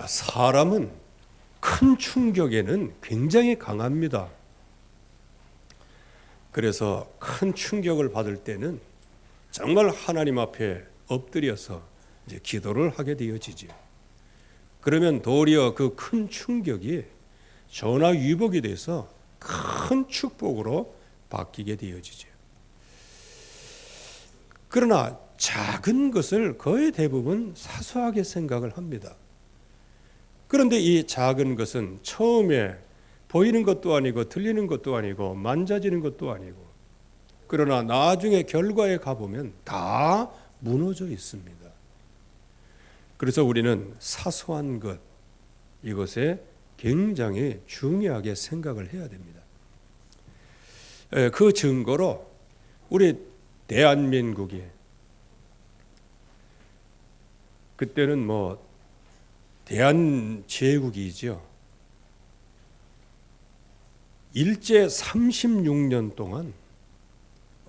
사람은 큰 충격에는 굉장히 강합니다. 그래서 큰 충격을 받을 때는 정말 하나님 앞에 엎드려서 이제 기도를 하게 되어지죠. 그러면 도리어 그 큰 충격이 전화위복이 돼서 큰 축복으로 바뀌게 되어지죠. 그러나 작은 것을 거의 대부분 사소하게 생각을 합니다. 그런데 이 작은 것은 처음에 보이는 것도 아니고 들리는 것도 아니고 만져지는 것도 아니고, 그러나 나중에 결과에 가보면 다 무너져 있습니다. 그래서 우리는 사소한 것, 이것에 굉장히 중요하게 생각을 해야 됩니다. 그 증거로 우리 대한민국이 그때는 대한제국이죠. 일제 36년 동안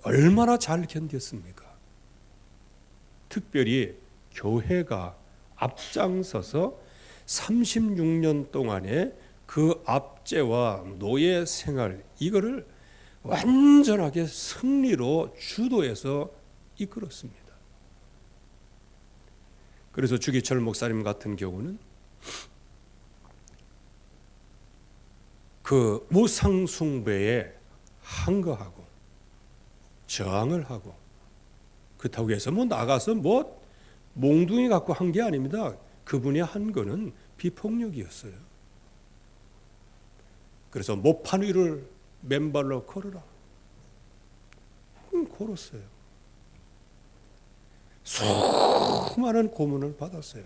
얼마나 잘 견뎠습니까? 특별히 교회가 앞장서서 36년 동안의 그 압제와 노예 생활, 이거를 완전하게 승리로 주도해서 이끌었습니다. 그래서 주기철 목사님 같은 경우는 그 우상 숭배에 항거하고 저항을 하고, 그렇다고 해서 나가서 몽둥이 갖고 한 게 아닙니다. 그분이 한 거는 비폭력이었어요. 그래서 모판 위를 맨발로 걸어라. 걸었어요. 수많은 고문을 받았어요.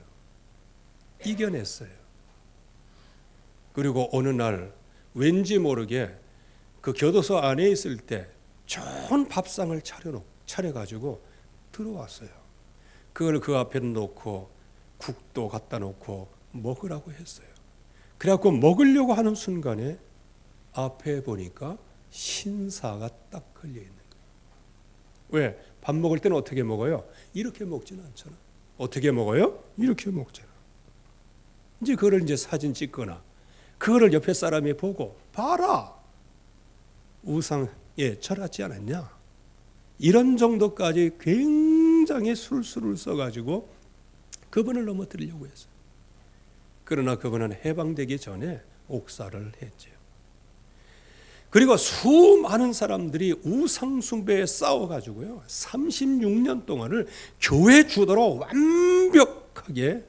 이겨냈어요. 그리고 어느 날 왠지 모르게 그 교도소 안에 있을 때 좋은 밥상을 차려가지고 들어왔어요. 그걸 그 앞에 놓고 국도 갖다 놓고 먹으라고 했어요. 그래갖고 먹으려고 하는 순간에 앞에 보니까 신사가 딱 걸려 있는 거예요. 왜? 밥 먹을 때는 어떻게 먹어요? 이렇게 먹지는 않잖아. 어떻게 먹어요? 이렇게 먹잖아. 이제 그걸 이제 사진 찍거나 그거를 옆에 사람이 보고 봐라, 우상에 절하지 않았냐, 이런 정도까지 굉장히 술수를 써가지고 그분을 넘어뜨리려고 했어요. 그러나 그분은 해방되기 전에 옥살을 했죠. 그리고 수많은 사람들이 우상 숭배에 싸워가지고요, 36년 동안을 교회 주도로 완벽하게,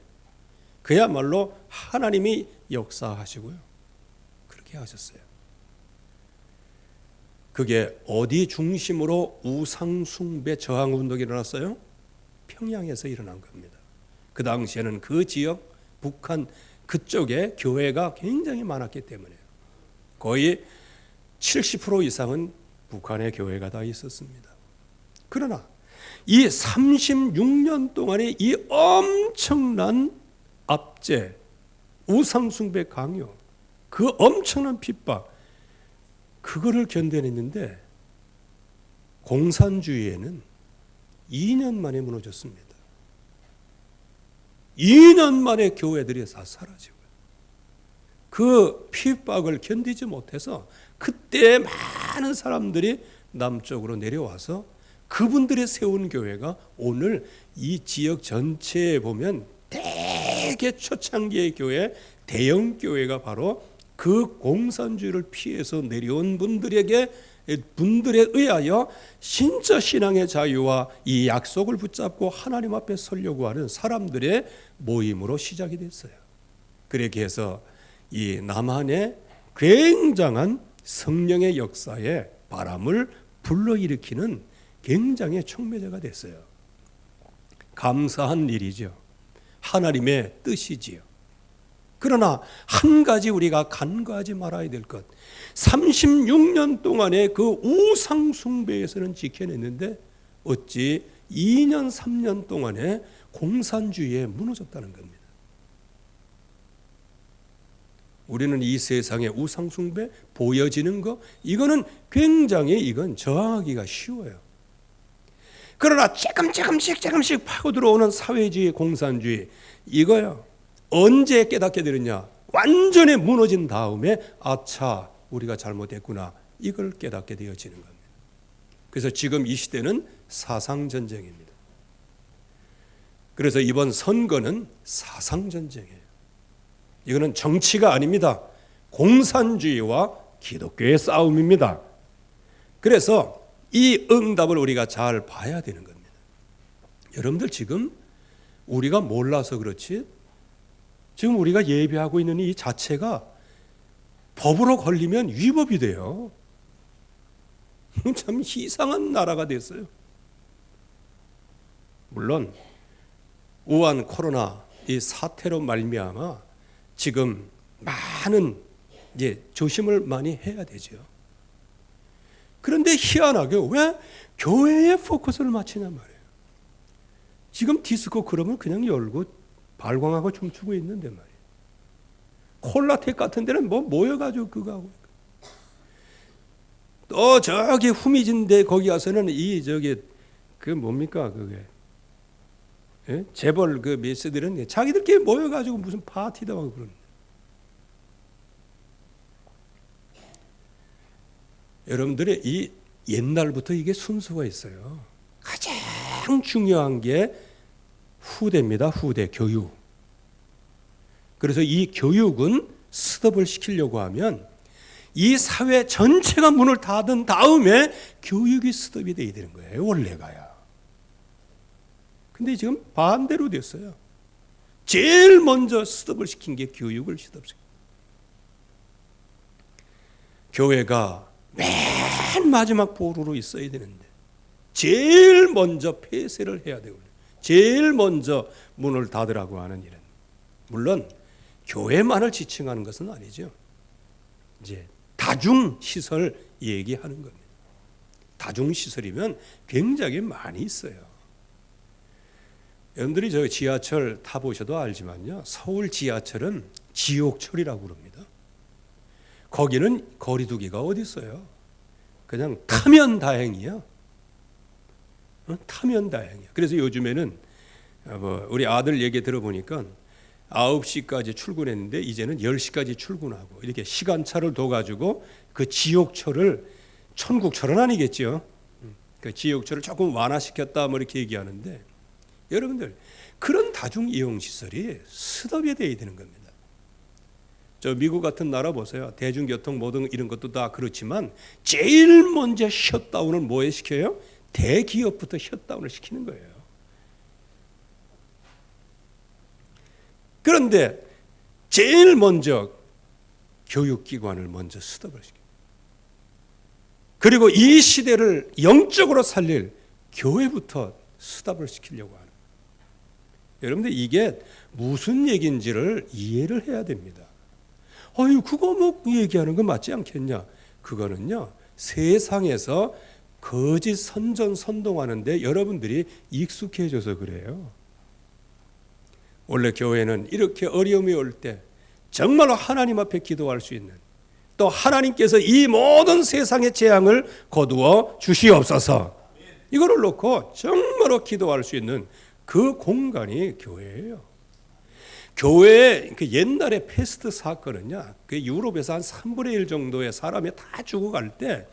그야말로 하나님이 역사하시고요, 그렇게 하셨어요. 그게 어디 중심으로 우상 숭배 저항 운동이 일어났어요? 평양에서 일어난 겁니다. 그 당시에는 그 지역, 북한 그쪽에 교회가 굉장히 많았기 때문에 거의 70% 이상은 북한의 교회가 다 있었습니다. 그러나 이 36년 동안의 이 엄청난 압제, 우상숭배 강요, 그 엄청난 핍박, 그거를 견뎌냈는데 공산주의에는 2년 만에 무너졌습니다. 2년 만에 교회들이 다 사라지고요. 그 핍박을 견디지 못해서 그때 많은 사람들이 남쪽으로 내려와서 그분들이 세운 교회가 오늘 이 지역 전체에 보면 되게 초창기의 교회, 대형 교회가 바로 그 공산주의를 피해서 내려온 분들에 의하여 진짜 신앙의 자유와 이 약속을 붙잡고 하나님 앞에 서려고 하는 사람들의 모임으로 시작이 됐어요. 그렇게 해서 이 남한의 굉장한 성령의 역사에 바람을 불러일으키는 굉장히 촉매제가 됐어요. 감사한 일이죠. 하나님의 뜻이지요. 그러나 한 가지 우리가 간과하지 말아야 될 것, 36년 동안의 그 우상 숭배에서는 지켜냈는데 어찌 2년 3년 동안에 공산주의에 무너졌다는 겁니다. 우리는 이 세상의 우상 숭배 보여지는 거, 이거는 굉장히 이건 저항하기가 쉬워요. 그러나 조금씩 파고 들어오는 사회주의, 공산주의, 이거요, 언제 깨닫게 되느냐? 완전히 무너진 다음에 아차, 우리가 잘못했구나. 이걸 깨닫게 되어지는 겁니다. 그래서 지금 이 시대는 사상전쟁입니다. 그래서 이번 선거는 사상전쟁이에요. 이거는 정치가 아닙니다. 공산주의와 기독교의 싸움입니다. 그래서 이 응답을 우리가 잘 봐야 되는 겁니다. 여러분들 지금 우리가 몰라서 그렇지 지금 우리가 예배하고 있는 이 자체가 법으로 걸리면 위법이 돼요. 참 이상한 나라가 됐어요. 물론 우한 코로나 이 사태로 말미암아 지금 많은 조심을 많이 해야 되죠. 그런데 희한하게 왜 교회에 포커스를 맞추냐 말이에요. 지금 디스코 클럽은 그냥 열고 발광하고 춤추고 있는데 말이에요. 콜라텍 같은 데는 뭐 모여가지고 그거 하고. 또 저기 후미진데 거기 가서는 그 뭡니까 그게 재벌 그 메스들은 자기들끼리 모여가지고 무슨 파티도 하고 그러는. 여러분들의 이 옛날부터 이게 순서가 있어요. 가장 중요한 게 후대입니다. 후대 교육. 그래서 이 교육은 스톱을 시키려고 하면 이 사회 전체가 문을 닫은 다음에 교육이 스톱이 돼야 되는 거예요. 원래가야. 근데 지금 반대로 됐어요. 제일 먼저 스톱을 시킨 게 교육을 스톱시킨. 교회가 맨 마지막 보루로 있어야 되는데 제일 먼저 폐쇄를 해야 되고 제일 먼저 문을 닫으라고 하는 일은 물론 교회만을 지칭하는 것은 아니죠. 이제 다중시설 얘기하는 겁니다. 다중시설이면 굉장히 많이 있어요. 여러분들이 저 지하철 타보셔도 알지만요. 서울 지하철은 지옥철이라고 그럽니다. 거기는 거리두기가 어디 있어요? 그냥 타면 다행이야. 타면 다행이야. 그래서 요즘에는 우리 아들 얘기 들어보니까 9시까지 출근했는데 이제는 10시까지 출근하고 이렇게 시간차를 둬가지고 그 지옥철을 천국철은 아니겠죠. 그 지옥철을 조금 완화시켰다 뭐 이렇게 얘기하는데 여러분들 그런 다중 이용 시설이 스톱이 돼야 되는 겁니다. 저 미국 같은 나라 보세요. 대중교통 모든 이런 것도 다 그렇지만 제일 먼저 셧다운을 뭐에 시켜요? 대기업부터 셧다운을 시키는 거예요. 그런데 제일 먼저 교육기관을 먼저 스톱을 시켜요. 그리고 이 시대를 영적으로 살릴 교회부터 스톱을 시키려고 하는 거예요. 여러분들 이게 무슨 얘기인지를 이해를 해야 됩니다. 어유 그거 뭐 얘기하는 거 맞지 않겠냐? 그거는요 세상에서 거짓 선전 선동하는데 여러분들이 익숙해져서 그래요. 원래 교회는 이렇게 어려움이 올 때 정말로 하나님 앞에 기도할 수 있는 또 하나님께서 이 모든 세상의 재앙을 거두어 주시옵소서 이거를 놓고 정말로 기도할 수 있는 그 공간이 교회예요. 교회의 그 옛날의 패스트 사건은요, 그 유럽에서 한 3분의 1 정도의 사람이 다 죽어갈 때,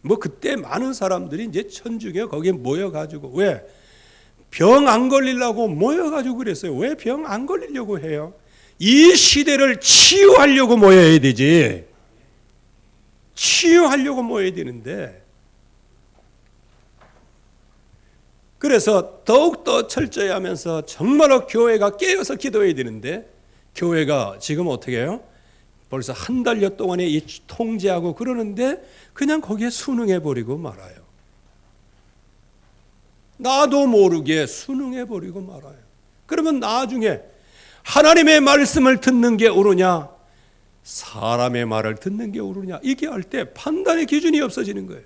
뭐 그때 많은 사람들이 이제 천주교 거기에 모여가지고 왜 병 안 걸리려고 모여가지고 그랬어요. 왜 병 안 걸리려고 해요? 이 시대를 치유하려고 모여야 되지. 치유하려고 모여야 되는데. 그래서 더욱더 철저히 하면서 정말로 교회가 깨어서 기도해야 되는데 교회가 지금 어떻게 해요? 벌써 한 달여 동안에 통제하고 그러는데 그냥 거기에 순응해버리고 말아요. 나도 모르게 순응해버리고 말아요. 그러면 나중에 하나님의 말씀을 듣는 게 옳으냐 사람의 말을 듣는 게 옳으냐 이게 할 때 판단의 기준이 없어지는 거예요.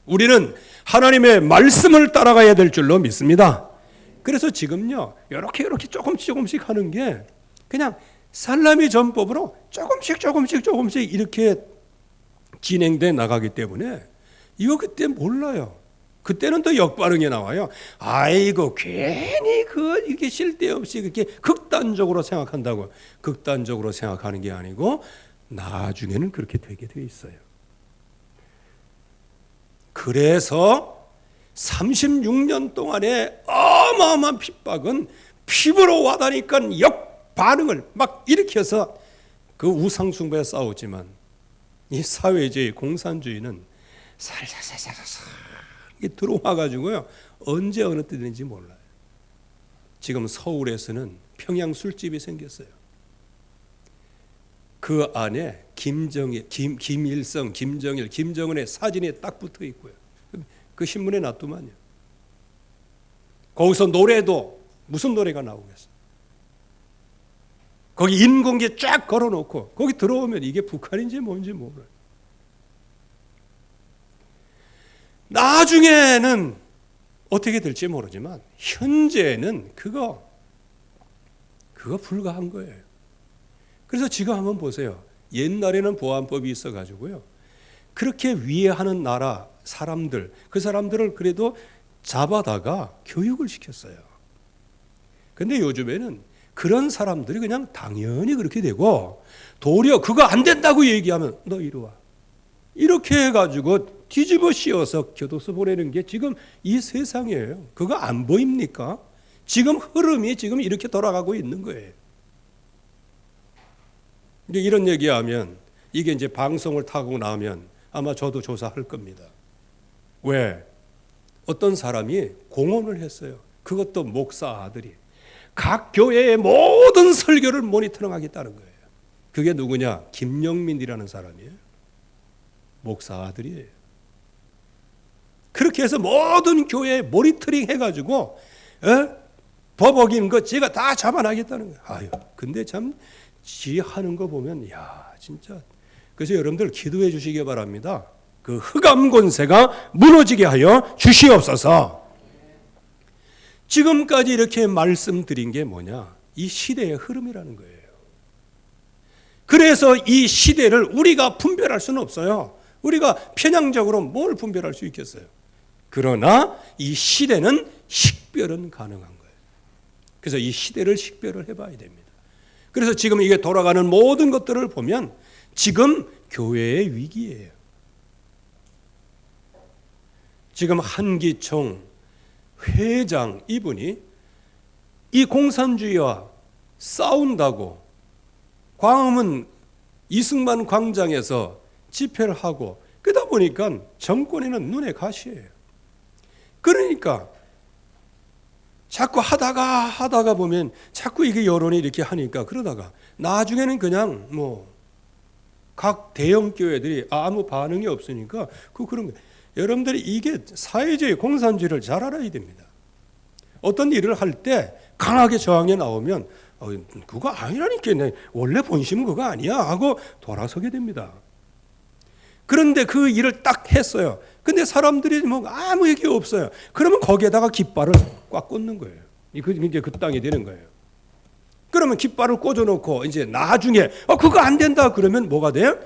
우리는 하나님의 말씀을 따라가야 될 줄로 믿습니다. 그래서 지금요 이렇게 조금씩 하는 게 그냥 살라미 전법으로 조금씩 이렇게 진행돼 나가기 때문에 이거 그때 몰라요. 그때는 또 역반응이 나와요. 아이고 괜히 이렇게 쓸데없이 그렇게 극단적으로 생각한다고. 극단적으로 생각하는 게 아니고 나중에는 그렇게 되게 돼 있어요. 그래서 36년 동안의 어마어마한 핍박은 피부로 와닿으니까 역반응을 막 일으켜서 그 우상숭배에 싸웠지만 이 사회주의, 공산주의는 살살살살살 들어와가지고요. 언제 어느 때 되는지 몰라요. 지금 서울에서는 평양 술집이 생겼어요. 그 안에 김일성, 김정일, 김정은의 사진이 딱 붙어 있고요. 그 신문에 놔두면요. 거기서 노래도 무슨 노래가 나오겠어요. 거기 인공기 쫙 걸어놓고 거기 들어오면 이게 북한인지 뭔지 몰라요. 나중에는 어떻게 될지 모르지만 현재는 그거 불가한 거예요. 그래서 지금 한번 보세요. 옛날에는 보안법이 있어가지고요. 그렇게 위해하는 나라 사람들, 그 사람들을 그래도 잡아다가 교육을 시켰어요. 근데 요즘에는 그런 사람들이 그냥 당연히 그렇게 되고 도리어 그거 안 된다고 얘기하면 너 이리 와. 이렇게 해가지고 뒤집어 씌워서 교도소 보내는 게 지금 이 세상이에요. 그거 안 보입니까? 지금 흐름이 지금 이렇게 돌아가고 있는 거예요. 이제 이런 얘기하면 이게 이제 방송을 타고 나면 아마 저도 조사할 겁니다. 왜? 어떤 사람이 공언을 했어요. 그것도 목사 아들이. 각 교회의 모든 설교를 모니터링하겠다는 거예요. 그게 누구냐? 김영민이라는 사람이에요. 목사 아들이에요. 그렇게 해서 모든 교회에 모니터링 해가지고 법 어기는 거 제가 다 잡아나겠다는 거예요. 아유, 근데 참 지 하는 거 보면 야 진짜. 그래서 여러분들 기도해 주시기 바랍니다. 그 흑암 권세가 무너지게 하여 주시옵소서. 지금까지 이렇게 말씀드린 게 뭐냐? 이 시대의 흐름이라는 거예요. 그래서 이 시대를 우리가 분별할 수는 없어요. 우리가 편향적으로 뭘 분별할 수 있겠어요? 그러나 이 시대는 식별은 가능한 거예요. 그래서 이 시대를 식별을 해봐야 됩니다. 그래서 지금 이게 돌아가는 모든 것들을 보면 지금 교회의 위기예요. 지금 한기총 회장 이분이 이 공산주의와 싸운다고 광화문 이승만 광장에서 집회를 하고 그러다 보니까 정권에는 눈에 가시예요. 그러니까 자꾸 하다가 보면 자꾸 이게 여론이 이렇게 하니까 그러다가 나중에는 그냥 뭐 각 대형 교회들이 아무 반응이 없으니까 그런 거예요. 여러분들이 이게 사회주의 공산주의를 잘 알아야 됩니다. 어떤 일을 할 때 강하게 저항이 나오면 그거 아니라니까 원래 본심은 그거 아니야 하고 돌아서게 됩니다. 그런데 그 일을 딱 했어요. 근데 사람들이 뭐 아무 얘기 없어요. 그러면 거기에다가 깃발을 꽉 꽂는 거예요. 이제 그 땅이 되는 거예요. 그러면 깃발을 꽂아놓고 이제 나중에 그거 안 된다 그러면 뭐가 돼요?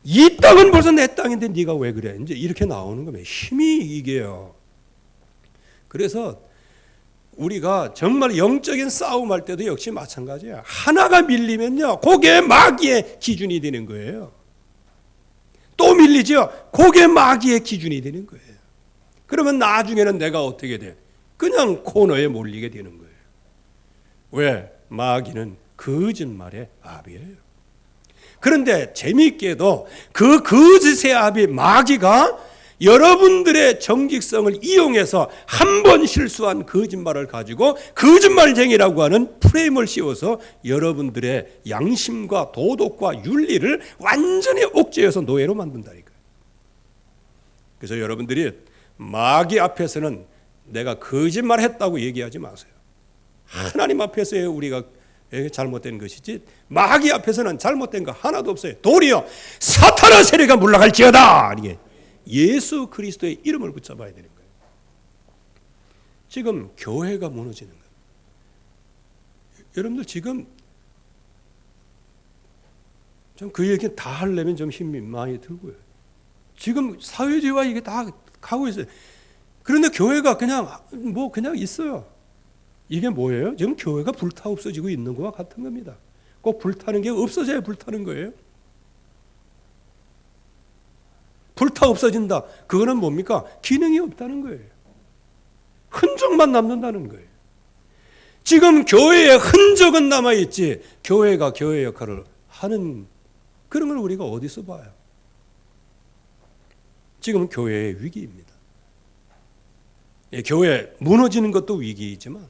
이 땅은 벌써 내 땅인데 네가 왜 그래? 이제 이렇게 나오는 겁니다. 힘이 이게요. 그래서 우리가 정말 영적인 싸움할 때도 역시 마찬가지야. 하나가 밀리면요, 그게 마귀의 기준이 되는 거예요. 또 밀리죠. 그게 마귀의 기준이 되는 거예요. 그러면 나중에는 내가 어떻게 돼? 그냥 코너에 몰리게 되는 거예요. 왜? 마귀는 거짓말의 아비예요. 그런데 재미있게도 그 거짓의 아비 마귀가 여러분들의 정직성을 이용해서 한 번 실수한 거짓말을 가지고 거짓말쟁이라고 하는 프레임을 씌워서 여러분들의 양심과 도덕과 윤리를 완전히 옥죄어서 노예로 만든다니까요. 그래서 여러분들이 마귀 앞에서는 내가 거짓말했다고 얘기하지 마세요. 하나님 앞에서의 우리가 잘못된 것이지 마귀 앞에서는 잘못된 거 하나도 없어요. 도리어 사탄의 세력이 물러갈지어다. 이게 예수 그리스도의 이름을 붙잡아야 되는 거예요. 지금 교회가 무너지는 거예요. 여러분들 지금 좀 그 얘기 다 하려면 좀 힘이 많이 들고요. 지금 사회주의와 이게 다 가고 있어요. 그런데 교회가 그냥 있어요. 이게 뭐예요? 지금 교회가 불타 없어지고 있는 것과 같은 겁니다. 꼭 불타는 게 없어져야 불타는 거예요. 불타 없어진다. 그거는 뭡니까? 기능이 없다는 거예요. 흔적만 남는다는 거예요. 지금 교회에 흔적은 남아있지 교회가 교회 역할을 하는 그런 걸 우리가 어디서 봐요? 지금 교회의 위기입니다. 교회 무너지는 것도 위기이지만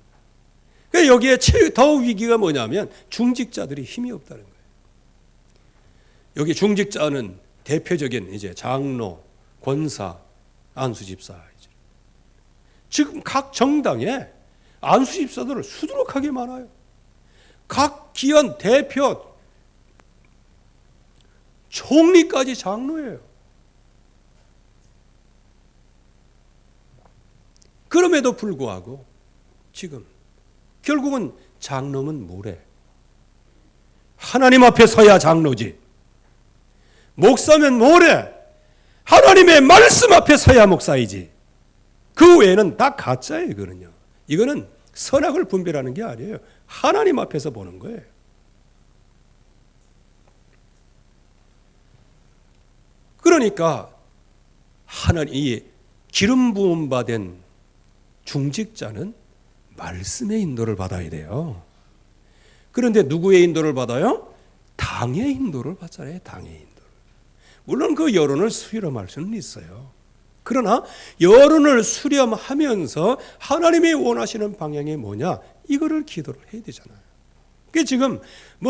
여기에 더 위기가 뭐냐면 중직자들이 힘이 없다는 거예요. 여기 중직자는 대표적인 이제 장로, 권사, 안수집사. 지금 각 정당에 안수집사들을 수두룩하게 많아요. 각 기관 대표, 총리까지 장로예요. 그럼에도 불구하고 지금 결국은 장로는 뭐래? 하나님 앞에 서야 장로지. 목사면 뭐래? 하나님의 말씀 앞에 서야 목사이지. 그 외에는 다 가짜예요. 이거는 선악을 분별하는 게 아니에요. 하나님 앞에서 보는 거예요. 그러니까 이 기름 부음 받은 중직자는 말씀의 인도를 받아야 돼요. 그런데 누구의 인도를 받아요? 당의 인도를 받잖아요. 당의 인도를. 물론 그 여론을 수렴할 수는 있어요. 그러나 여론을 수렴하면서 하나님이 원하시는 방향이 뭐냐? 이거를 기도를 해야 되잖아요. 그게 지금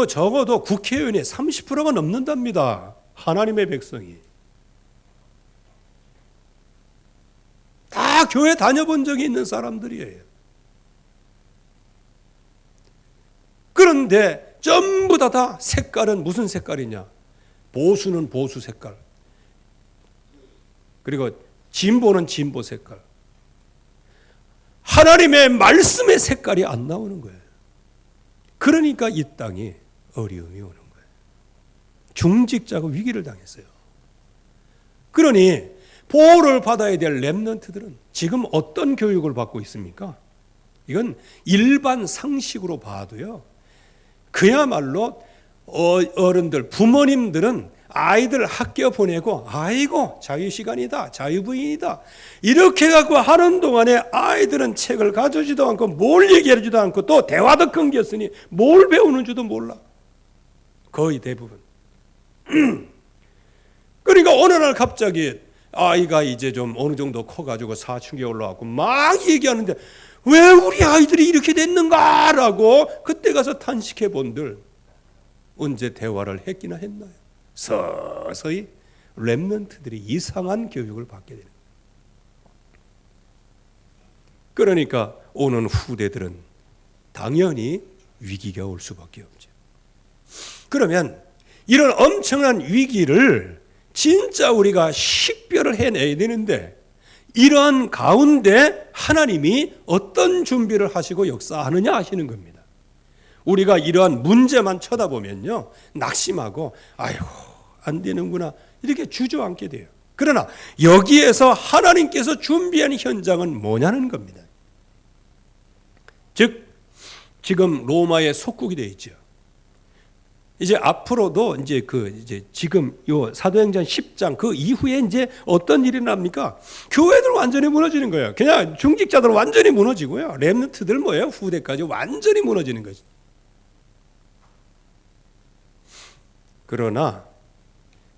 적어도 국회의원이 30%가 넘는답니다. 하나님의 백성이. 다 교회 다녀본 적이 있는 사람들이에요. 그런데 전부 다 색깔은 무슨 색깔이냐? 보수는 보수 색깔. 그리고 진보는 진보 색깔. 하나님의 말씀의 색깔이 안 나오는 거예요. 그러니까 이 땅이 어려움이 오는 거예요. 중직자가 위기를 당했어요. 그러니 보호를 받아야 될 렘넌트들은 지금 어떤 교육을 받고 있습니까? 이건 일반 상식으로 봐도요. 그야말로 어른들, 부모님들은 아이들 학교 보내고 아이고 자유시간이다, 자유부인이다 이렇게 갖고 하는 동안에 아이들은 책을 가져오지도 않고 뭘 얘기하지도 않고 또 대화도 끊겼으니 뭘 배우는 줄도 몰라. 거의 대부분. 그러니까 어느 날 갑자기 아이가 이제 좀 어느 정도 커가지고 사춘기에 올라왔고 막 얘기하는데 왜 우리 아이들이 이렇게 됐는가라고 그때 가서 탄식해 본들 언제 대화를 했기나 했나요? 서서히 렘넌트들이 이상한 교육을 받게 되는 거예요. 그러니까 오는 후대들은 당연히 위기가 올 수밖에 없죠. 그러면 이런 엄청난 위기를 진짜 우리가 식별을 해내야 되는데 이러한 가운데 하나님이 어떤 준비를 하시고 역사하느냐 하시는 겁니다. 우리가 이러한 문제만 쳐다보면요 낙심하고 아이고 안 되는구나 이렇게 주저앉게 돼요. 그러나 여기에서 하나님께서 준비한 현장은 뭐냐는 겁니다. 즉 지금 로마의 속국이 되어 있죠. 이제 앞으로도 이제 지금 요 사도행전 10장 그 이후에 이제 어떤 일이 납니까? 교회들 완전히 무너지는 거예요. 그냥 중직자들 완전히 무너지고요. 렘넌트들 뭐예요? 후대까지 완전히 무너지는 거죠. 그러나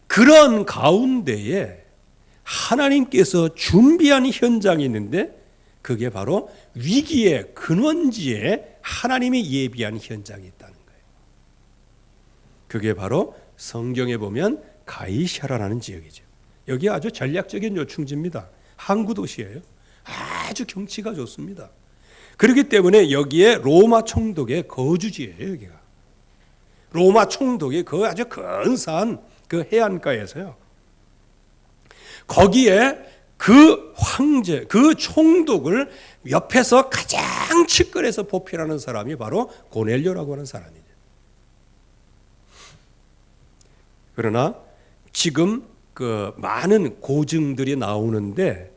그런 가운데에 하나님께서 준비한 현장이 있는데 그게 바로 위기의 근원지에 하나님이 예비한 현장이 있다는 거예요. 그게 바로 성경에 보면 가이샤라라는 지역이죠. 여기 아주 전략적인 요충지입니다. 항구 도시예요. 아주 경치가 좋습니다. 그렇기 때문에 여기에 로마 총독의 거주지예요. 여기가 로마 총독이 그 아주 근사한 그 해안가에서요. 거기에 그 황제, 그 총독을 옆에서 가장 측근에서 보필하는 사람이 바로 고넬료라고 하는 사람이죠. 그러나 지금 그 많은 고증들이 나오는데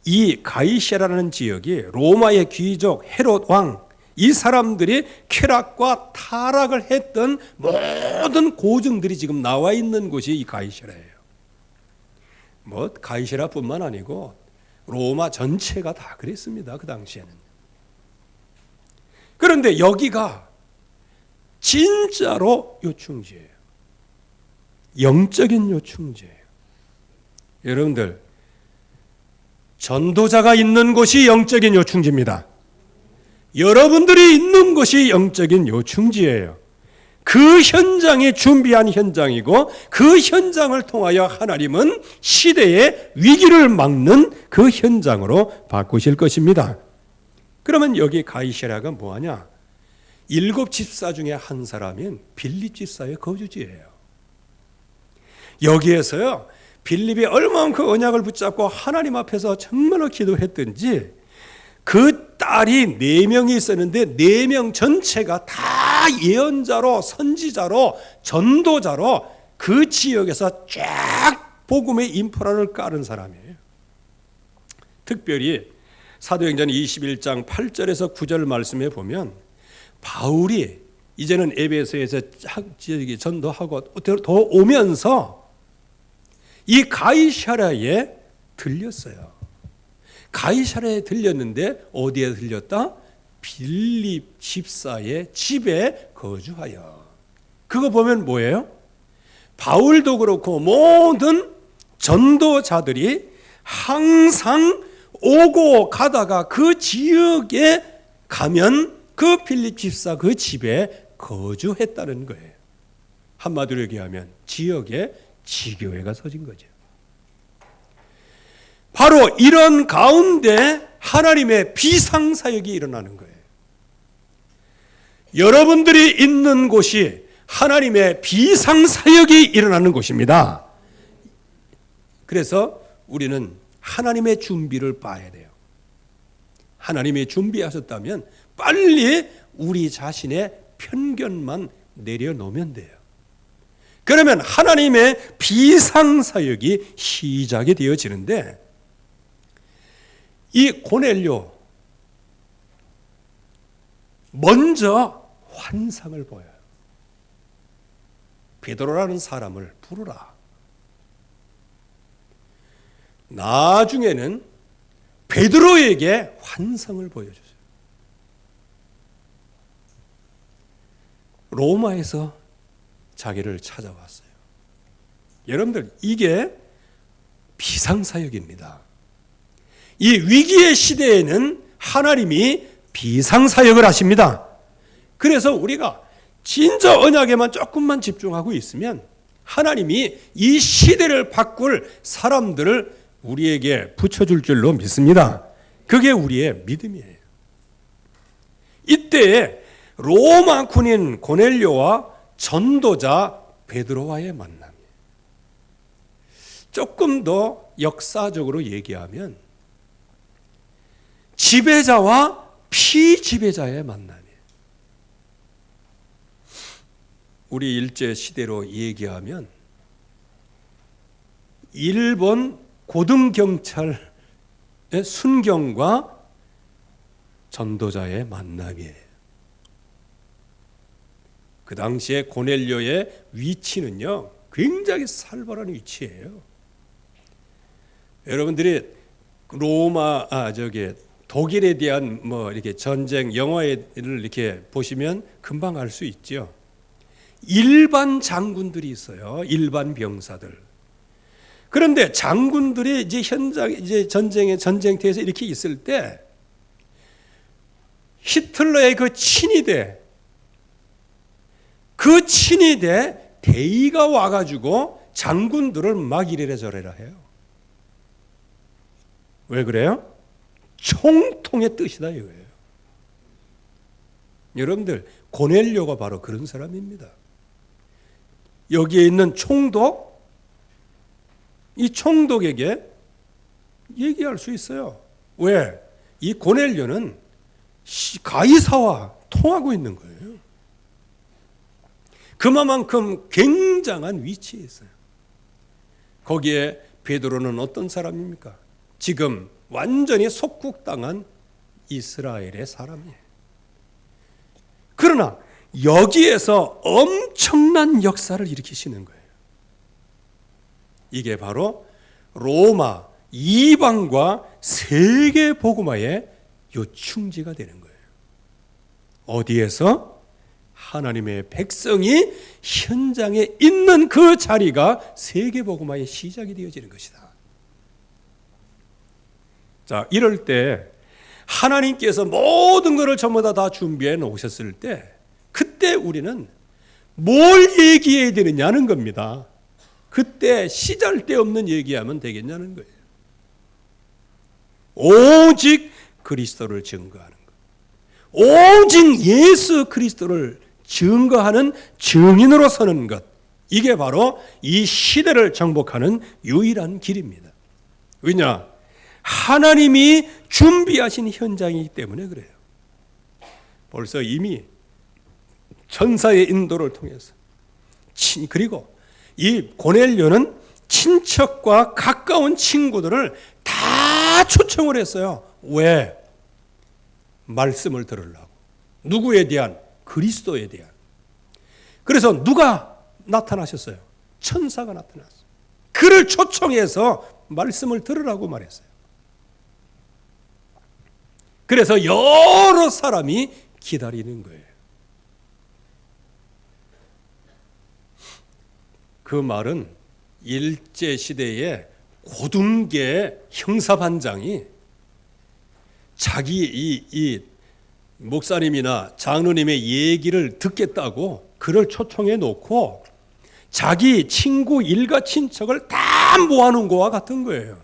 이 가이사라는 지역이 로마의 귀족 헤롯 왕, 이 사람들이 쾌락과 타락을 했던 모든 고증들이 지금 나와 있는 곳이 이 가이사라예요. 뭐 가이사라뿐만 아니고 로마 전체가 다 그랬습니다. 그 당시에는. 그런데 여기가 진짜로 요충지예요. 영적인 요충지예요. 여러분들, 전도자가 있는 곳이 영적인 요충지입니다. 여러분들이 있는 곳이 영적인 요충지예요. 그 현장이 준비한 현장이고 그 현장을 통하여 하나님은 시대의 위기를 막는 그 현장으로 바꾸실 것입니다. 그러면 여기 가이사랴가 뭐하냐? 7 집사 중에 한 사람인 빌립 집사의 거주지예요. 여기에서요, 빌립이 얼마나 그 언약을 붙잡고 하나님 앞에서 정말로 기도했든지 그 딸이 4명이 있었는데 4명 전체가 다 예언자로, 선지자로, 전도자로 그 지역에서 쫙 복음의 인프라를 깔은 사람이에요. 특별히 사도행전 21장 8절에서 9절 말씀에 보면 바울이 이제는 에베소에서 전도하고 더 오면서 이 가이사랴에 들렸어요. 가이사랴에 들렸는데 어디에 들렸다? 빌립 집사의 집에 거주하여. 그거 보면 뭐예요? 바울도 그렇고 모든 전도자들이 항상 오고 가다가 그 지역에 가면 그 빌립 집사 그 집에 거주했다는 거예요. 한마디로 얘기하면 지역에 지교회가 서진 거죠. 바로 이런 가운데 하나님의 비상사역이 일어나는 거예요. 여러분들이 있는 곳이 하나님의 비상사역이 일어나는 곳입니다. 그래서 우리는 하나님의 준비를 봐야 돼요. 하나님이 준비하셨다면 빨리 우리 자신의 편견만 내려놓으면 돼요. 그러면 하나님의 비상사역이 시작이 되어지는데 이 고넬료 먼저 환상을 보여요. 베드로라는 사람을 부르라. 나중에는 베드로에게 환상을 보여주세요. 로마에서 자기를 찾아왔어요. 여러분들, 이게 비상사역입니다. 이 위기의 시대에는 하나님이 비상사역을 하십니다. 그래서 우리가 진짜 언약에만 조금만 집중하고 있으면 하나님이 이 시대를 바꿀 사람들을 우리에게 붙여줄 줄로 믿습니다. 그게 우리의 믿음이에요. 이때에 로마 군인 고넬료와 전도자 베드로와의 만남이에요. 조금 더 역사적으로 얘기하면 지배자와 피지배자의 만남이에요. 우리 일제 시대로 얘기하면 일본 고등경찰의 순경과 전도자의 만남이에요. 그 당시에 고넬료의 위치는요, 굉장히 살벌한 위치예요. 여러분들이 독일에 대한 이렇게 전쟁 영화를 이렇게 보시면 금방 알 수 있죠. 일반 장군들이 있어요. 일반 병사들. 그런데 장군들이 이제 전쟁터에서 이렇게 있을 때 히틀러의 그 친위대 대의가 와가지고 장군들을 막 이래라 저래라 해요. 왜 그래요? 총통의 뜻이다 이거예요. 여러분들, 고넬료가 바로 그런 사람입니다. 여기에 있는 총독, 이 총독에게 얘기할 수 있어요. 왜? 이 고넬료는 가이사와 통하고 있는 거예요. 그만큼 굉장한 위치에 있어요. 거기에 베드로는 어떤 사람입니까? 지금 완전히 속국당한 이스라엘의 사람이에요. 그러나 여기에서 엄청난 역사를 일으키시는 거예요. 이게 바로 로마 이방과 세계 복음화의 요충지가 되는 거예요. 어디에서? 하나님의 백성이 현장에 있는 그 자리가 세계 복음화의 시작이 되어지는 것이다. 자, 이럴 때 하나님께서 모든 것을 전부 다 준비해 놓으셨을 때 그때 우리는 뭘 얘기해야 되느냐는 겁니다. 그때 시잘데없는 얘기하면 되겠냐는 거예요. 오직 그리스도를 증거하는 것. 오직 예수 그리스도를 증거하는 증인으로 서는 것. 이게 바로 이 시대를 정복하는 유일한 길입니다. 왜냐? 하나님이 준비하신 현장이기 때문에 그래요. 벌써 이미 천사의 인도를 통해서 그리고 이 고넬료는 친척과 가까운 친구들을 다 초청을 했어요. 왜? 말씀을 들으려고. 누구에 대한? 그리스도에 대한. 그래서 누가 나타나셨어요? 천사가 나타났어요. 그를 초청해서 말씀을 들으라고 말했어요. 그래서 여러 사람이 기다리는 거예요. 그 말은 일제시대의 고등계 형사반장이 자기 이 목사님이나 장로님의 얘기를 듣겠다고 그를 초청해 놓고 자기 친구 일가 친척을 다 모아놓은 거와 같은 거예요.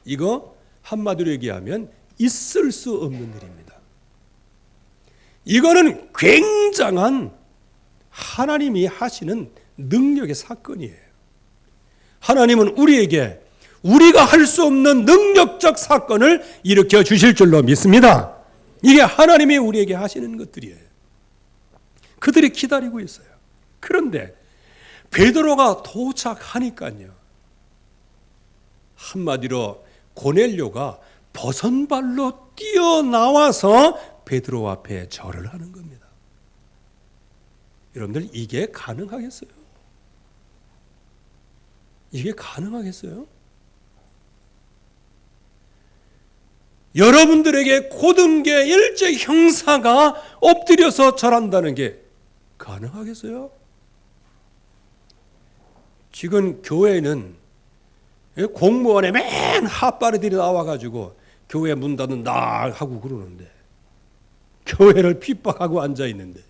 이거 한마디로 얘기하면 있을 수 없는 일입니다. 이거는 굉장한 하나님이 하시는 능력의 사건이에요. 하나님은 우리에게 우리가 할 수 없는 능력적 사건을 일으켜 주실 줄로 믿습니다. 이게 하나님이 우리에게 하시는 것들이에요. 그들이 기다리고 있어요. 그런데 베드로가 도착하니까요. 한마디로 고넬료가 버선발로 뛰어나와서 베드로 앞에 절을 하는 겁니다. 여러분들 이게 가능하겠어요? 이게 가능하겠어요? 여러분들에게 고등계 일제 형사가 엎드려서 절한다는 게 가능하겠어요? 지금 교회는 공무원에 맨 핫바리들이 나와가지고 교회 문 닫는다 하고 그러는데 교회를 핍박하고 앉아있는데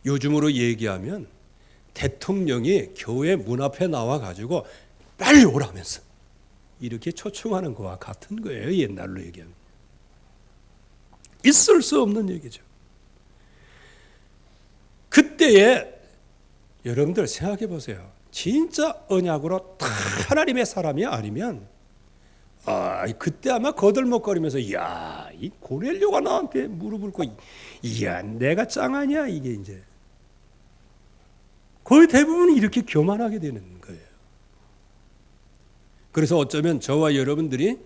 요즘으로 얘기하면 대통령이 교회 문 앞에 나와가지고 빨리 오라면서 이렇게 초청하는 거와 같은 거예요. 옛날로 얘기하면. 있을 수 없는 얘기죠. 그때에 여러분들 생각해 보세요. 진짜 언약으로 다 하나님의 사람이 아니면 그때 아마 거들먹거리면서 야, 이 고넬료가 나한테 무릎을 꿇고 야, 내가 짱하냐 이게 이제 거의 대부분 이렇게 교만하게 되는 거예요. 그래서 어쩌면 저와 여러분들이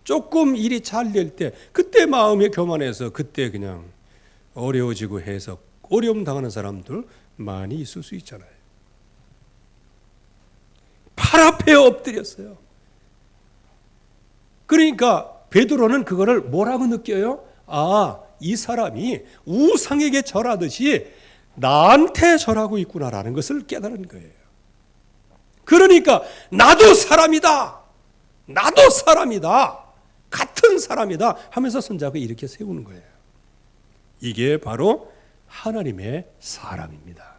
조금 일이 잘 될 때 그때 마음이 교만해서 그때 그냥 어려워지고 해서 어려움 당하는 사람들 많이 있을 수 있잖아요. 팔 앞에 엎드렸어요. 그러니까 베드로는 그거를 뭐라고 느껴요? 이 사람이 우상에게 절하듯이 나한테 절하고 있구나라는 것을 깨달은 거예요. 그러니까 나도 사람이다. 나도 사람이다. 같은 사람이다 하면서 손잡고 이렇게 세우는 거예요. 이게 바로 하나님의 사람입니다.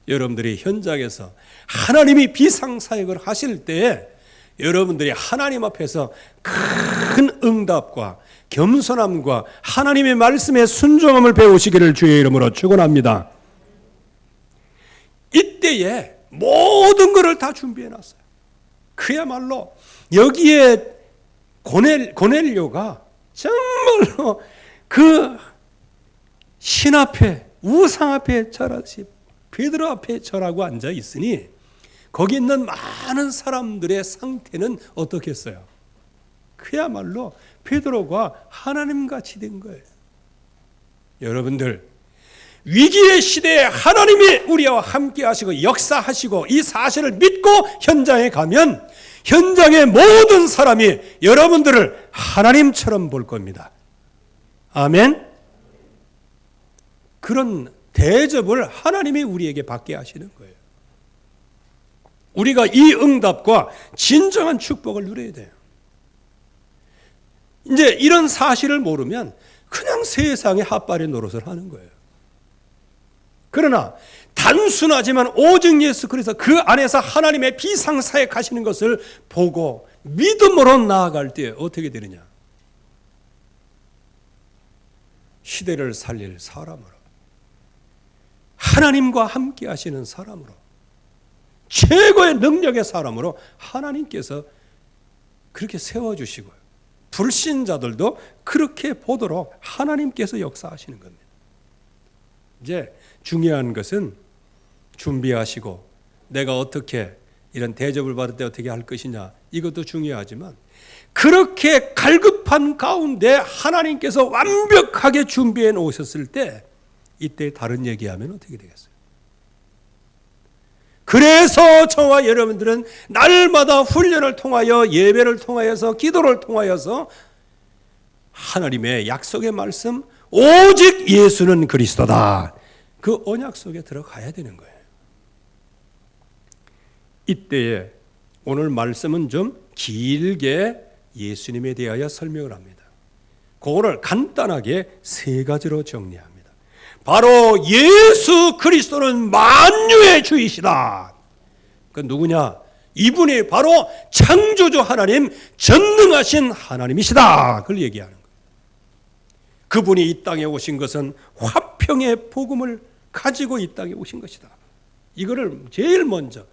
여러분들이 현장에서 하나님이 비상사역을 하실 때 여러분들이 하나님 앞에서 큰 응답과 겸손함과 하나님의 말씀에 순종함을 배우시기를 주의 이름으로 축원합니다. 이때에 모든 것을 다 준비해 놨어요. 그야말로 여기에 고넬료가 정말로 그 신 앞에 우상 앞에 절하듯이 베드로 앞에 절하고 앉아 있으니 거기 있는 많은 사람들의 상태는 어떻겠어요? 그야말로 베드로가 하나님같이 된 거예요. 여러분들, 위기의 시대에 하나님이 우리와 함께 하시고 역사하시고 이 사실을 믿고 현장에 가면 현장의 모든 사람이 여러분들을 하나님처럼 볼 겁니다. 아멘. 그런 대접을 하나님이 우리에게 받게 하시는 거예요. 우리가 이 응답과 진정한 축복을 누려야 돼요. 이제 이런 사실을 모르면 그냥 세상의 핫바리 노릇을 하는 거예요. 그러나 단순하지만 오직 예수 그리스도 그 안에서 하나님의 비상사역하시는 것을 보고 믿음으로 나아갈 때 어떻게 되느냐? 시대를 살릴 사람으로, 하나님과 함께 하시는 사람으로, 최고의 능력의 사람으로 하나님께서 그렇게 세워주시고요. 불신자들도 그렇게 보도록 하나님께서 역사하시는 겁니다. 이제 중요한 것은 준비하시고 내가 어떻게 이런 대접을 받을 때 어떻게 할 것이냐, 이것도 중요하지만 그렇게 갈급한 가운데 하나님께서 완벽하게 준비해 놓으셨을 때 이때 다른 얘기하면 어떻게 되겠어요? 그래서 저와 여러분들은 날마다 훈련을 통하여 예배를 통하여서 기도를 통하여서 하나님의 약속의 말씀 오직 예수는 그리스도다, 그 언약 속에 들어가야 되는 거예요. 이때에 오늘 말씀은 좀 길게 예수님에 대하여 설명을 합니다. 그거를 간단하게 세 가지로 정리합니다. 바로 예수 그리스도는 만유의 주이시다. 그 누구냐? 이분이 바로 창조주 하나님, 전능하신 하나님이시다. 그걸 얘기하는 거예요. 그분이 이 땅에 오신 것은 화평의 복음을 가지고 이 땅에 오신 것이다. 이거를 제일 먼저.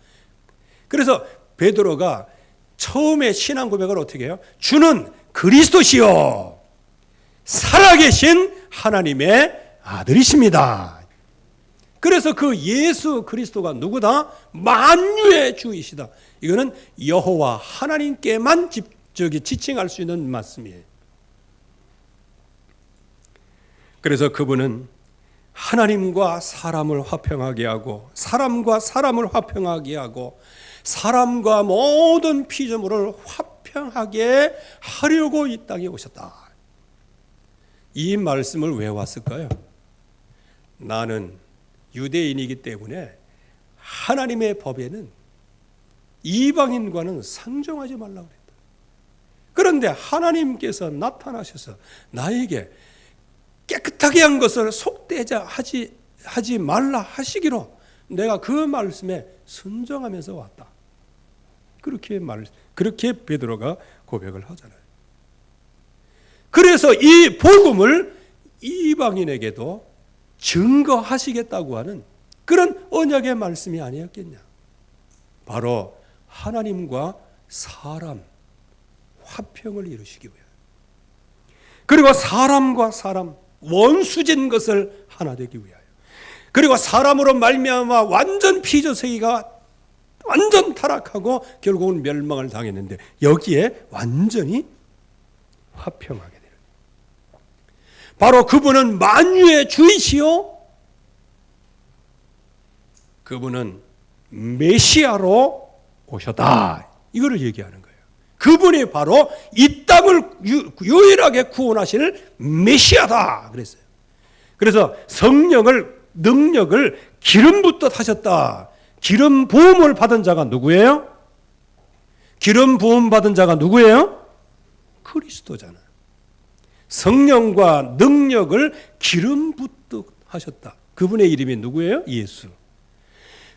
그래서 베드로가 처음에 신앙 고백을 어떻게 해요? 주는 그리스도시요 살아계신 하나님의 아들이십니다. 그래서 그 예수 그리스도가 누구다? 만유의 주이시다. 이거는 여호와 하나님께만 지칭할 수 있는 말씀이에요. 그래서 그분은 하나님과 사람을 화평하게 하고 사람과 사람을 화평하게 하고 사람과 모든 피조물을 화평하게 하려고 이 땅에 오셨다. 이 말씀을 왜 왔을까요? 나는 유대인이기 때문에 하나님의 법에는 이방인과는 상종하지 말라고 그랬다. 그런데 하나님께서 나타나셔서 나에게 깨끗하게 한 것을 속되자 하지 말라 하시기로 내가 그 말씀에 순종하면서 왔다. 그렇게 베드로가 고백을 하잖아요. 그래서 이 복음을 이방인에게도 증거하시겠다고 하는 그런 언약의 말씀이 아니었겠냐. 바로 하나님과 사람 화평을 이루시기 위하여, 그리고 사람과 사람 원수진 것을 하나 되기 위하여, 그리고 사람으로 말미암아 완전 피조세계가 완전 타락하고 결국은 멸망을 당했는데 여기에 완전히 화평하게 되는, 바로 그분은 만유의 주이시요 그분은 메시아로 오셨다. 이거를 얘기하는 거예요. 그분이 바로 이 땅을 유일하게 구원하실 메시아다 그랬어요. 그래서 성령을, 능력을 기름 붓듯 하셨다. 기름 부음을 받은 자가 누구예요? 기름 부음 받은 자가 누구예요? 그리스도잖아. 성령과 능력을 기름 붓듯 하셨다. 그분의 이름이 누구예요? 예수.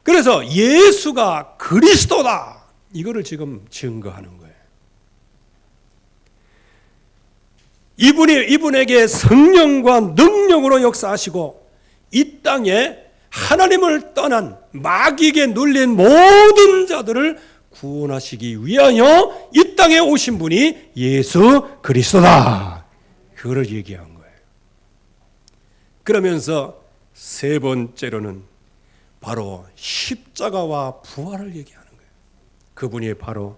그래서 예수가 그리스도다. 이거를 지금 증거하는 거예요. 이분에게 성령과 능력으로 역사하시고 이 땅에 하나님을 떠난 마귀에게 눌린 모든 자들을 구원하시기 위하여 이 땅에 오신 분이 예수 그리스도다. 그걸 얘기한 거예요. 그러면서 세 번째로는 바로 십자가와 부활을 얘기하는 거예요. 그분이 바로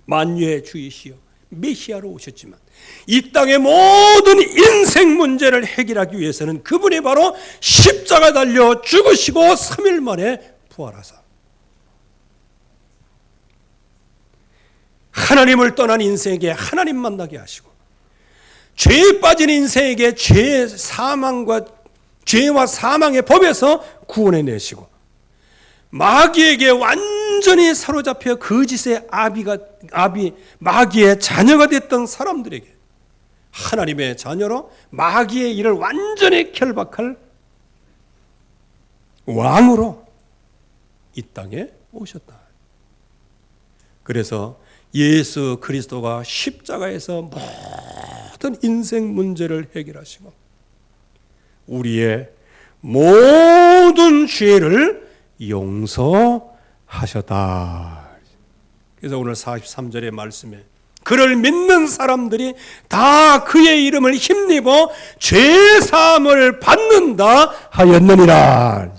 만유의 주이시여 메시아로 오셨지만 이 땅의 모든 인생 문제를 해결하기 위해서는 그분이 바로 십자가 달려 죽으시고 3일 만에 부활하사 하나님을 떠난 인생에게 하나님 만나게 하시고 죄에 빠진 인생에게 죄와 사망의 법에서 구원해 내시고 마귀에게 완전히 사로잡혀 거짓의 마귀의 자녀가 됐던 사람들에게 하나님의 자녀로 마귀의 일을 완전히 결박할 왕으로 이 땅에 오셨다. 그래서 예수 그리스도가 십자가에서 모든 인생 문제를 해결하시고 우리의 모든 죄를 용서하셨다. 그래서 오늘 43절의 말씀에 그를 믿는 사람들이 다 그의 이름을 힘입어 죄 사함을 받는다 하였느니라.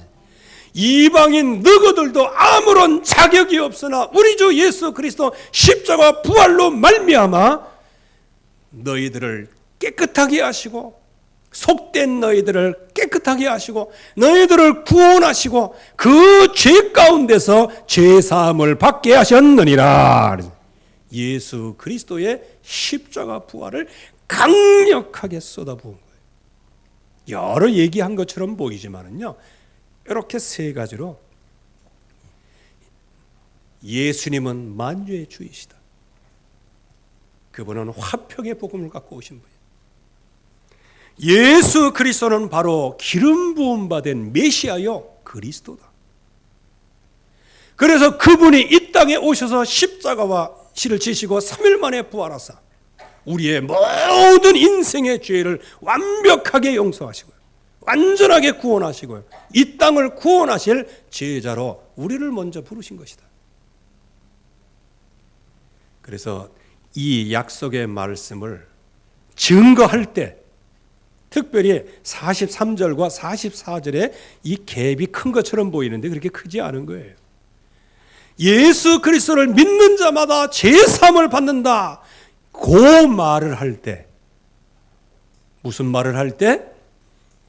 이방인 너희들도 아무런 자격이 없으나 우리 주 예수 그리스도 십자가 부활로 말미암아 너희들을 깨끗하게 하시고 속된 너희들을 깨끗하게 하시고 너희들을 구원하시고 그 죄 가운데서 죄 사함을 받게 하셨느니라. 예수 그리스도의 십자가 부활을 강력하게 쏟아부은 거예요. 여러 얘기한 것처럼 보이지만은요, 이렇게 세 가지로 예수님은 만유의 주이시다. 그분은 화평의 복음을 갖고 오신 분이에요. 예수 그리스도는 바로 기름 부음 받은 메시아요 그리스도다. 그래서 그분이 이 땅에 오셔서 십자가와 실을 지시고 3일 만에 부활하사 우리의 모든 인생의 죄를 완벽하게 용서하시고요, 완전하게 구원하시고요, 이 땅을 구원하실 제자로 우리를 먼저 부르신 것이다. 그래서 이 약속의 말씀을 증거할 때 특별히 43절과 44절에 이 갭이 큰 것처럼 보이는데 그렇게 크지 않은 거예요. 예수 그리스도를 믿는 자마다 제사함을 받는다. 그 말을 할 때, 무슨 말을 할 때?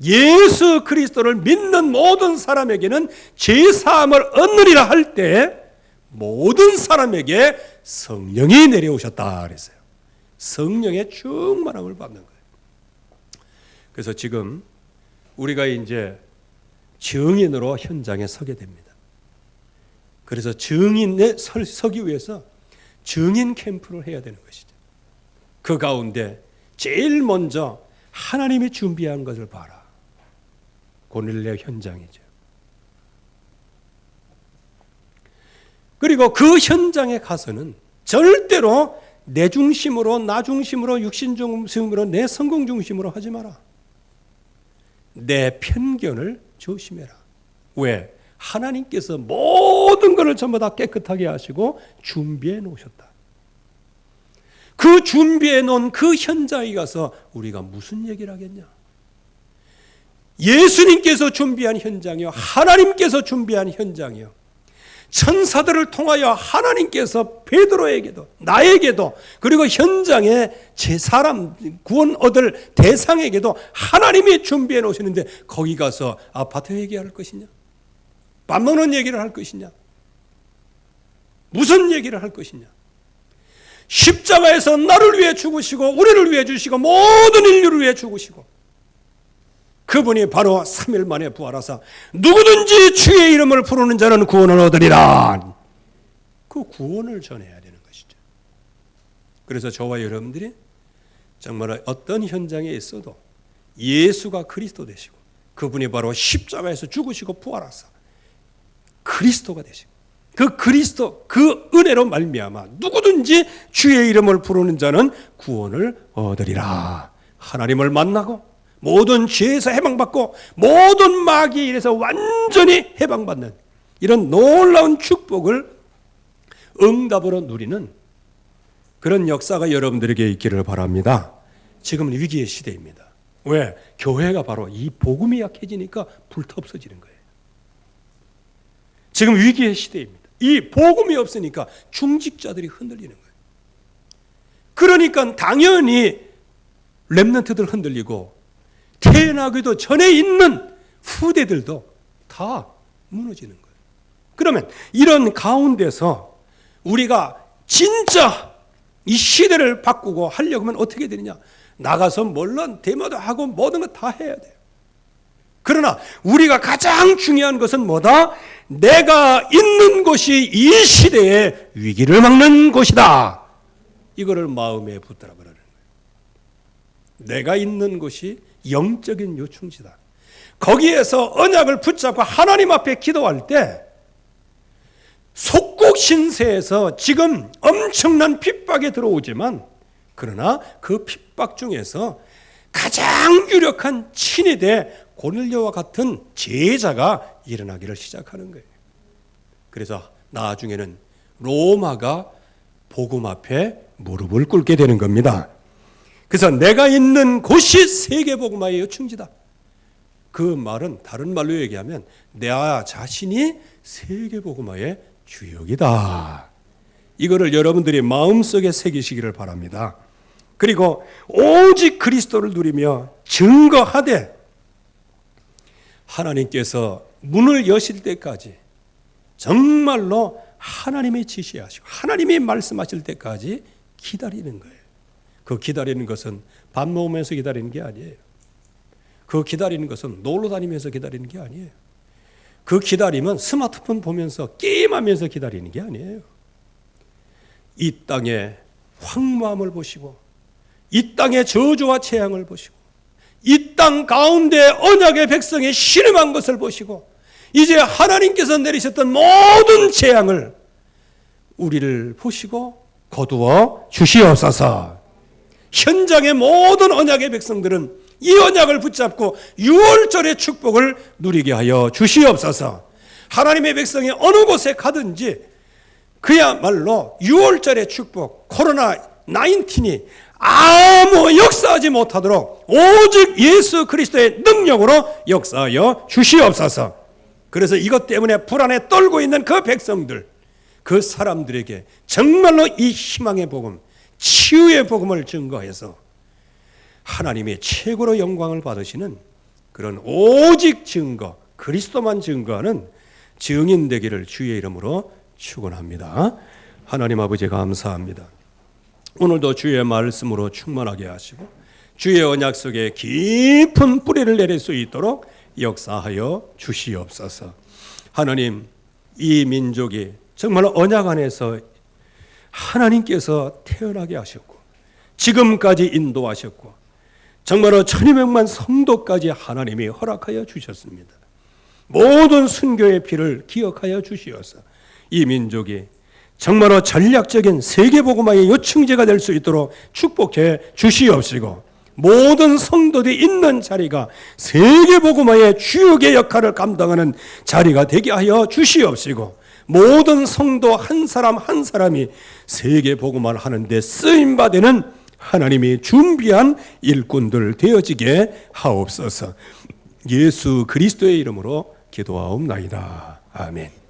예수 그리스도를 믿는 모든 사람에게는 제사함을 얻느리라 할 때 모든 사람에게 성령이 내려오셨다 그랬어요. 성령의 충만함을 받는 거예요. 그래서 지금 우리가 이제 증인으로 현장에 서게 됩니다. 그래서 증인에 서기 위해서 증인 캠프를 해야 되는 것이죠. 그 가운데 제일 먼저 하나님이 준비한 것을 봐라. 고넬레 현장이죠. 그리고 그 현장에 가서는 절대로 내 중심으로, 나 중심으로, 육신 중심으로, 내 성공 중심으로 하지 마라. 내 편견을 조심해라. 왜? 하나님께서 모든 것을 전부 다 깨끗하게 하시고 준비해 놓으셨다. 그 준비해 놓은 그 현장에 가서 우리가 무슨 얘기를 하겠냐? 예수님께서 준비한 현장이요, 하나님께서 준비한 현장이요, 천사들을 통하여 하나님께서 베드로에게도 나에게도 그리고 현장에 제 사람 구원 얻을 대상에게도 하나님이 준비해 놓으시는데 거기 가서 아파트 얘기할 것이냐? 밥 먹는 얘기를 할 것이냐? 무슨 얘기를 할 것이냐? 십자가에서 나를 위해 죽으시고 우리를 위해 주시고 모든 인류를 위해 죽으시고 그분이 바로 3일 만에 부활하사 누구든지 주의 이름을 부르는 자는 구원을 얻으리라. 그 구원을 전해야 되는 것이죠. 그래서 저와 여러분들이 정말 어떤 현장에 있어도 예수가 그리스도 되시고 그분이 바로 십자가에서 죽으시고 부활하사 그리스도가 되시고 그 그리스도 그 은혜로 말미암아 누구든지 주의 이름을 부르는 자는 구원을 얻으리라. 하나님을 만나고 모든 죄에서 해방받고 모든 마귀의 일에서 완전히 해방받는 이런 놀라운 축복을 응답으로 누리는 그런 역사가 여러분들에게 있기를 바랍니다. 지금은 위기의 시대입니다. 왜? 교회가 바로 이 복음이 약해지니까 불타 없어지는 거예요. 지금 위기의 시대입니다. 이 복음이 없으니까 중직자들이 흔들리는 거예요. 그러니까 당연히 렘넌트들 흔들리고 태어나기도 전에 있는 후대들도 다 무너지는 거예요. 그러면 이런 가운데서 우리가 진짜 이 시대를 바꾸고 하려고 하면 어떻게 되느냐? 나가서 물론 데모도 하고 모든 거 다 해야 돼요. 그러나 우리가 가장 중요한 것은 뭐다? 내가 있는 곳이 이 시대의 위기를 막는 곳이다. 이거를 마음에 붙들어 버리는 거예요. 내가 있는 곳이 영적인 요충지다. 거기에서 언약을 붙잡고 하나님 앞에 기도할 때 속국 신세에서 지금 엄청난 핍박이 들어오지만 그러나 그 핍박 중에서 가장 유력한 친위대 고넬료와 같은 제자가 일어나기를 시작하는 거예요. 그래서 나중에는 로마가 복음 앞에 무릎을 꿇게 되는 겁니다. 그래서 내가 있는 곳이 세계복음화의 요충지다. 그 말은 다른 말로 얘기하면 내 자신이 세계복음화의 주역이다. 이거를 여러분들이 마음속에 새기시기를 바랍니다. 그리고 오직 그리스도를 누리며 증거하되 하나님께서 문을 여실 때까지 정말로 하나님이 지시하시고 하나님이 말씀하실 때까지 기다리는 거예요. 그 기다리는 것은 밥 먹으면서 기다리는 게 아니에요. 그 기다리는 것은 놀러 다니면서 기다리는 게 아니에요. 그 기다림은 스마트폰 보면서 게임하면서 기다리는 게 아니에요. 이 땅의 황무함을 보시고 이 땅의 저주와 재앙을 보시고 이 땅 가운데 언약의 백성이 신음한 것을 보시고 이제 하나님께서 내리셨던 모든 재앙을 우리를 보시고 거두어 주시옵소서. 현장의 모든 언약의 백성들은 이 언약을 붙잡고 6월절의 축복을 누리게 하여 주시옵소서. 하나님의 백성이 어느 곳에 가든지 그야말로 6월절의 축복, 코로나19이 아무 역사하지 못하도록 오직 예수 그리스도의 능력으로 역사하여 주시옵소서. 그래서 이것 때문에 불안에 떨고 있는 그 백성들, 그 사람들에게 정말로 이 희망의 복음, 치유의 복음을 증거해서 하나님의 최고로 영광을 받으시는 그런 오직 증거, 그리스도만 증거하는 증인 되기를 주의 이름으로 축원합니다. 하나님 아버지 감사합니다. 오늘도 주의 말씀으로 충만하게 하시고 주의 언약 속에 깊은 뿌리를 내릴 수 있도록 역사하여 주시옵소서. 하나님, 이 민족이 정말 언약 안에서 하나님께서 태어나게 하셨고 지금까지 인도하셨고 정말로 1200만 성도까지 하나님이 허락하여 주셨습니다. 모든 순교의 피를 기억하여 주시어서 이 민족이 정말로 전략적인 세계복음화의 요충지가 될 수 있도록 축복해 주시옵시고 모든 성도들이 있는 자리가 세계복음화의 주역의 역할을 감당하는 자리가 되게 하여 주시옵시고 모든 성도 한 사람 한 사람이 세계복음화를 하는데 쓰임받는 하나님이 준비한 일꾼들 되어지게 하옵소서. 예수 그리스도의 이름으로 기도하옵나이다. 아멘.